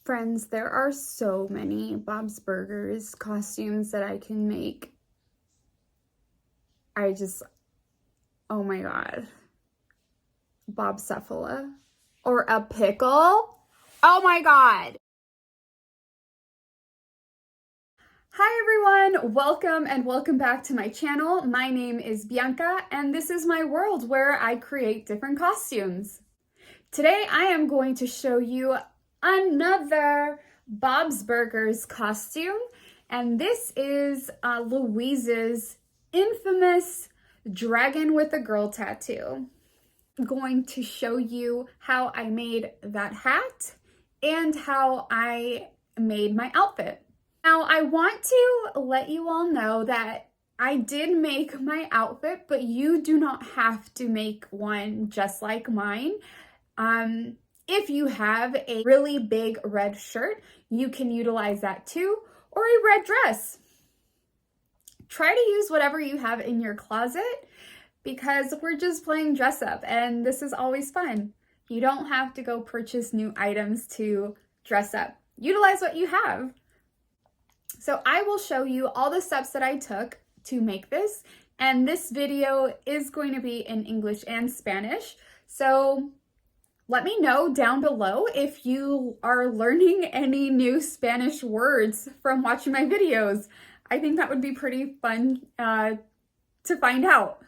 Friends, there are so many Bob's Burgers costumes that I can make. Oh my god. Bobcephala. Or a pickle? Oh my god! Hi everyone, welcome back to my channel. My name is Bianca and this is my world where I create different costumes. Today I am going to show you another Bob's Burgers costume, and this is Louise's infamous dragon with a girl tattoo. I'm going to show you how I made that hat and how I made my outfit. Now, I want to let you all know that I did make my outfit, but you do not have to make one just like mine. If you have a really big red shirt, you can utilize that too, or a red dress. Try to use whatever you have in your closet because we're just playing dress up and this is always fun. You don't have to go purchase new items to dress up. Utilize what you have. So I will show you all the steps that I took to make this, and this video is going to be in English and Spanish. So let me know down below if you are learning any new Spanish words from watching my videos. I think that would be pretty fun to find out.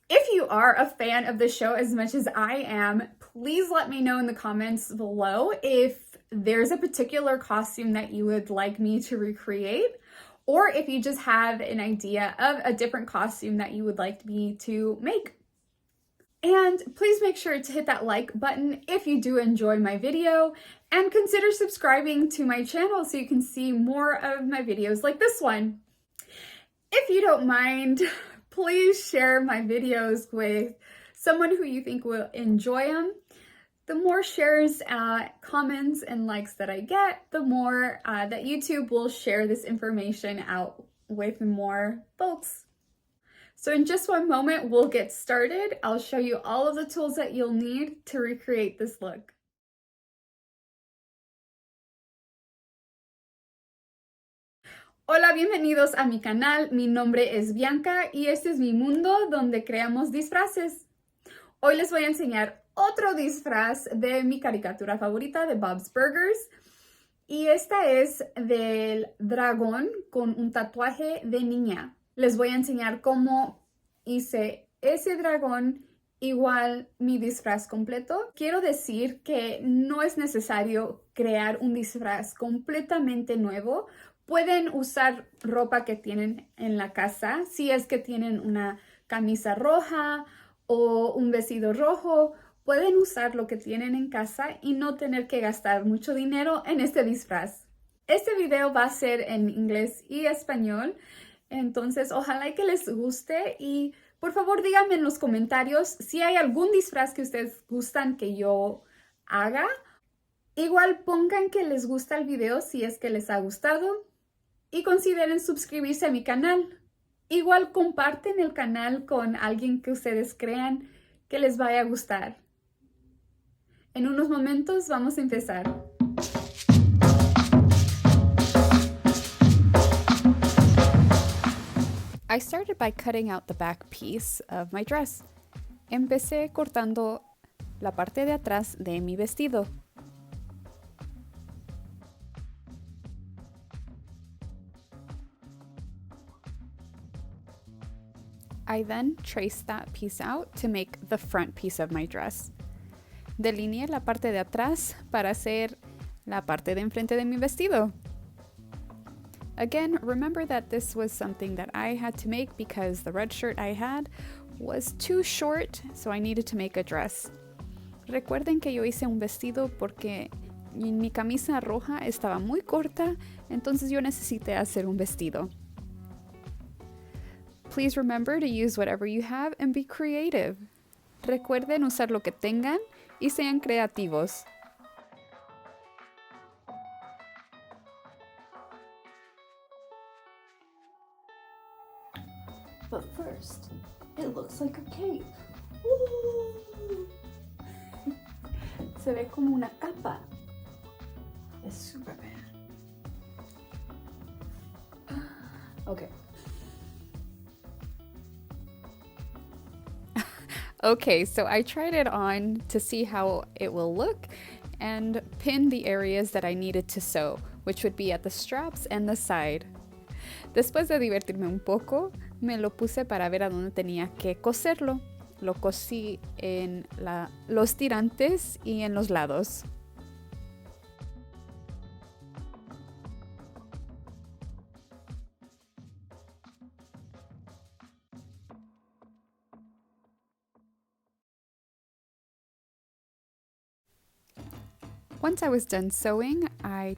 If you are a fan of the show as much as I am, please let me know in the comments below if there's a particular costume that you would like me to recreate, or if you just have an idea of a different costume that you would like me to make. And please make sure to hit that like button if you do enjoy my video, and consider subscribing to my channel so you can see more of my videos like this one. If you don't mind, please share my videos with someone who you think will enjoy them. The more shares, comments, and likes that I get, the more that YouTube will share this information out with more folks. So in just one moment, we'll get started. I'll show you all of the tools that you'll need to recreate this look. Hola, bienvenidos a mi canal. Mi nombre es Bianca y este es mi mundo donde creamos disfraces. Hoy les voy a enseñar otro disfraz de mi caricatura favorita de Bob's Burgers, y esta es del dragón con un tatuaje de niña. Les voy a enseñar cómo hice ese dragón, igual mi disfraz completo. Quiero decir que no es necesario crear un disfraz completamente nuevo. Pueden usar ropa que tienen en la casa, si es que tienen una camisa roja o un vestido rojo. Pueden usar lo que tienen en casa y no tener que gastar mucho dinero en este disfraz. Este video va a ser en inglés y español, entonces ojalá que les guste y por favor díganme en los comentarios si hay algún disfraz que ustedes gustan que yo haga. Igual pongan que les gusta el video si es que les ha gustado y consideren suscribirse a mi canal. Igual comparten el canal con alguien que ustedes crean que les vaya a gustar. En unos momentos vamos a empezar. I started by cutting out the back piece of my dress. Empecé cortando la parte de atrás de mi vestido. I then traced that piece out to make the front piece of my dress. Delineé la parte de atrás para hacer la parte de enfrente de mi vestido. Again, remember that this was something that I had to make because the red shirt I had was too short, so I needed to make a dress. Recuerden que yo hice un vestido porque mi camisa roja estaba muy corta, entonces yo necesité hacer un vestido. Please remember to use whatever you have and be creative. Recuerden usar lo que tengan y sean creativos. But first, it looks like a cape. Se ve como una capa. It's super bad. Okay. Okay, so I tried it on to see how it will look and pinned the areas that I needed to sew, which would be at the straps and the side. Después de divertirme un poco, me lo puse para ver a dónde tenía que coserlo. Lo cosí en los tirantes y en los lados. Once I was done sewing, I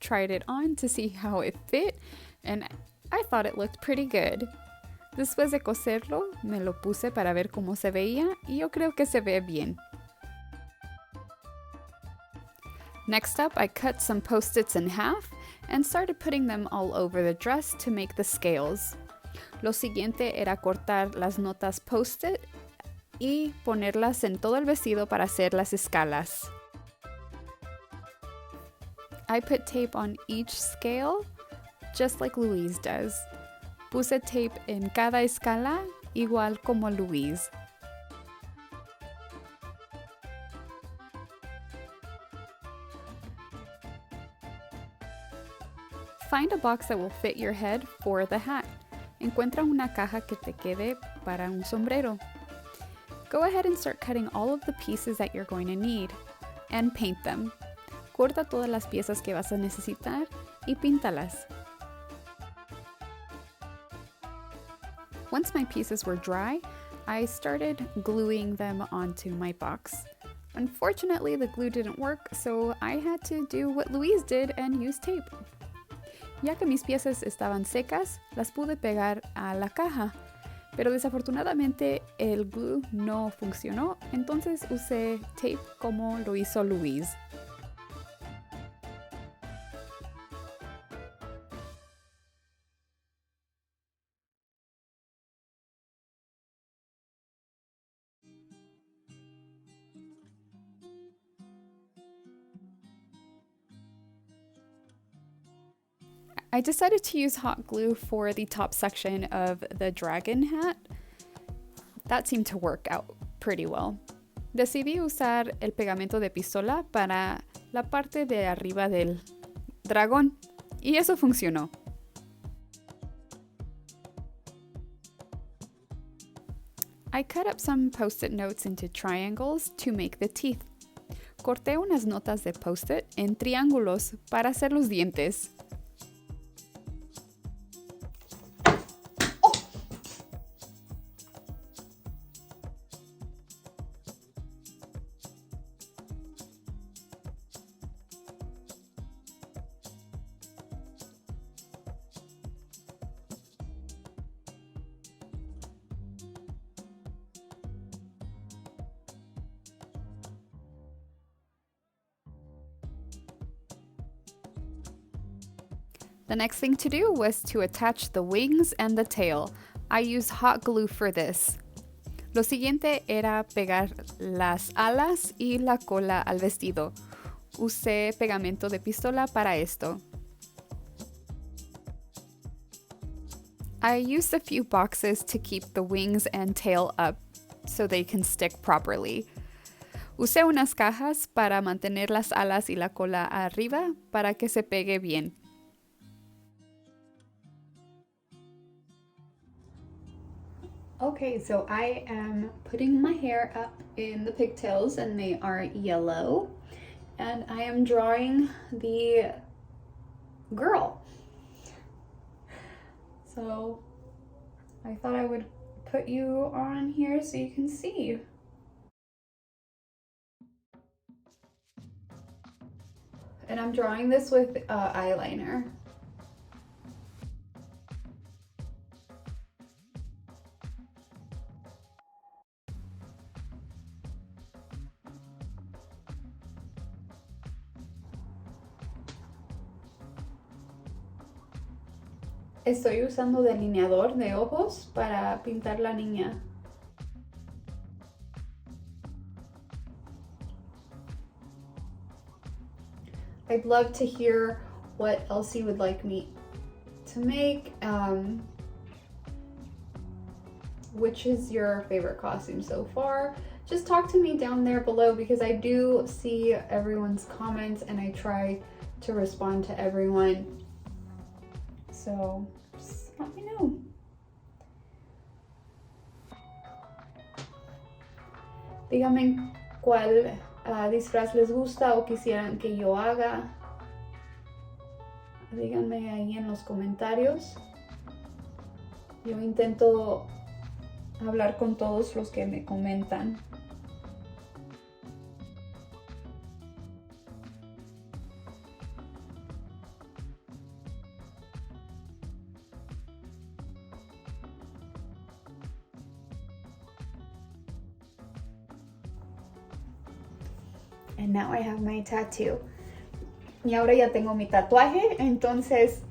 tried it on to see how it fit, and I thought it looked pretty good. Después de coserlo, me lo puse para ver cómo se veía, y yo creo que se ve bien. Next up, I cut some post-its in half and started putting them all over the dress to make the scales. Lo siguiente era cortar las notas post-it y ponerlas en todo el vestido para hacer las escalas. I put tape on each scale, just like Louise does. Puse tape en cada escala, igual como Louise. Find a box that will fit your head for the hat. Encuentra una caja que te quede para un sombrero. Go ahead and start cutting all of the pieces that you're going to need, and paint them. Corta todas las piezas que vas a necesitar y píntalas. Once my pieces were dry, I started gluing them onto my box. Unfortunately, the glue didn't work, so I had to do what Louise did and use tape. Ya que mis piezas estaban secas, las pude pegar a la caja, pero desafortunadamente el glue no funcionó, entonces usé tape como lo hizo Louise. I decided to use hot glue for the top section of the dragon hat. That seemed to work out pretty well. Decidí usar el pegamento de pistola para la parte de arriba del dragón, y eso funcionó. I cut up some post-it notes into triangles to make the teeth. Corté unas notas de post-it en triángulos para hacer los dientes. The next thing to do was to attach the wings and the tail. I used hot glue for this. Lo siguiente era pegar las alas y la cola al vestido. Usé pegamento de pistola para esto. I used a few boxes to keep the wings and tail up so they can stick properly. Usé unas cajas para mantener las alas y la cola arriba para que se pegue bien. Okay, so I am putting my hair up in the pigtails and they are yellow. And I am drawing the girl. So I thought I would put you on here so you can see. And I'm drawing this with eyeliner. Estoy usando delineador de ojos para pintar la niña. I'd love to hear what else you would like me to make. Which is your favorite costume so far? Just talk to me down there below because I do see everyone's comments and I try to respond to everyone. So just let me know. Díganme cuál disfraz les gusta o quisieran que yo haga. Díganme ahí en los comentarios. Yo intento hablar con todos los que me comentan. And now I have my tattoo. Y ahora ya tengo mi tatuaje, entonces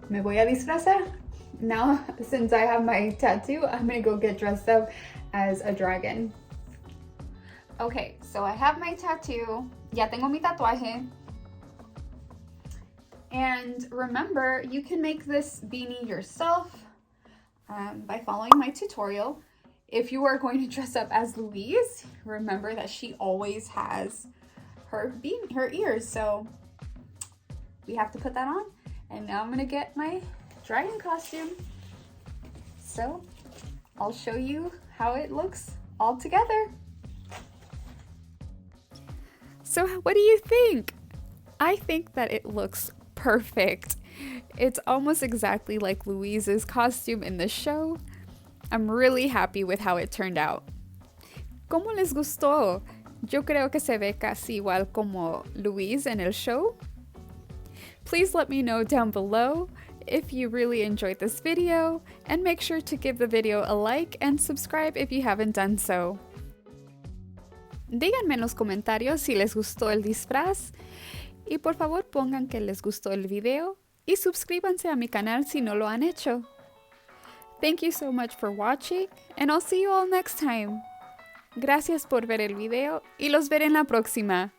me voy a disfrazar. Now, since I have my tattoo, I'm gonna go get dressed up as a dragon. Okay, so I have my tattoo. Ya tengo mi tatuaje. And remember, you can make this beanie yourself by following my tutorial. If you are going to dress up as Louise, remember that she always has her ears, so we have to put that on. And now I'm gonna get my dragon costume. So I'll show you how it looks all together. So what do you think? I think that it looks perfect. It's almost exactly like Louise's costume in the show. I'm really happy with how it turned out. ¿Cómo les gustó? Yo creo que se ve casi igual como Louise en el show. Please let me know down below if you really enjoyed this video, and make sure to give the video a like and subscribe if you haven't done so. Díganme en los comentarios si les gustó el disfraz y por favor pongan que les gustó el video y suscríbanse a mi canal si no lo han hecho. Thank you so much for watching, and I'll see you all next time. Gracias por ver el video y los veré en la próxima.